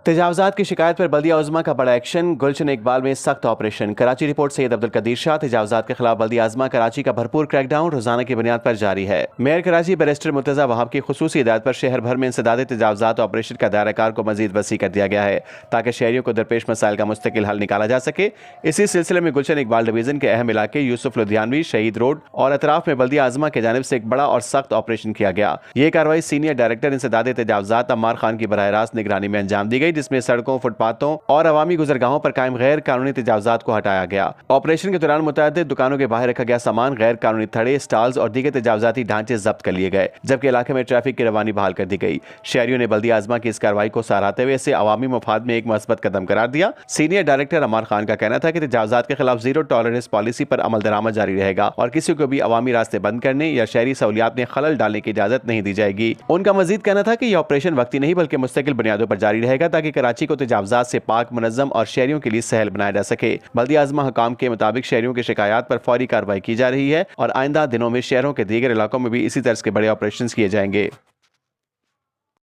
तजावजात की शिकायत पर बल्दिया उज़्मा का बड़ा एक्शन, गुलशन इकबाल में सख्त ऑपरेशन। कराची रिपोर्ट सैयद अब्दुल कदीर शाह। तजावजात के खिलाफ बल्दिया उज़्मा कराची का भरपूर क्रैकडाउन रोजाना की बुनियाद पर जारी है। मेयर कराची बैरिस्टर मुर्तजा वहाब की खुसूसी हिदायत पर शहर भर में इंसदाद तजावजात ऑपरेशन का दायरा को मजीद वसी कर दिया गया है ताकि शहरियों को दरपेश मसाइल का मुस्तकिल हल निकाला जा सके। इसी सिलसिले में गुलशन इकबाल डिवीजन के अहम इलाके यूसुफ लुधियानवी, शहीद रोड और अतराफ में बल्दिया उज़्मा की जानिब से एक बड़ा और सख्त ऑपरेशन किया गया। ये कार्रवाई सीनियर डायरेक्टर इंसदाद तजावजात अम्मार खान की बराह रास्त निगरानी में अंजाम दी गई, जिसमें सड़कों, फुटपाथों और अवामी गुजरगाहों पर कायम गैर कानूनी तजावजात को हटाया गया। ऑपरेशन के दौरान मुतअद्दिद दुकानों के बाहर रखा गया सामान, गैर कानूनी थड़े, स्टॉल्स और दीगर तजावजाती ढांचे जब्त कर लिए गए, जबकि इलाके में ट्रैफिक की रवानी बहाल कर दी गई। शहरियों ने बल्दिया उज़्मा की इस कार्रवाई को सराहते हुए इसे अवामी मफाद में एक मस्बत कदम करार दिया। सीनियर डायरेक्टर अम्मार खान का कहना था कि तजावजात के खिलाफ जीरो टॉलरेंस पॉलिसी पर अमल दरामद जारी रहेगा और किसी को भी अवामी रास्ते बंद करने या शहरी सहूलियात में खलल डालने की इजाजत नहीं दी जाएगी। उनका मजीद कहना था कि यह ऑपरेशन वक्ती नहीं बल्कि मुस्तकिल बुनियादों पर जारी रहेगा ताकि कराची को तजावजात से पाक, मुनज़्ज़म और शहरियों के लिए सहल बनाया जा सके। बल्दिया उज़्मा हुकाम के मुताबिक शहरियों की शिकायत पर फौरी कार्रवाई की जा रही है और आइंदा दिनों में शहरों के दीगर इलाकों में भी इसी तरह के बड़े ऑपरेशन किए जाएंगे।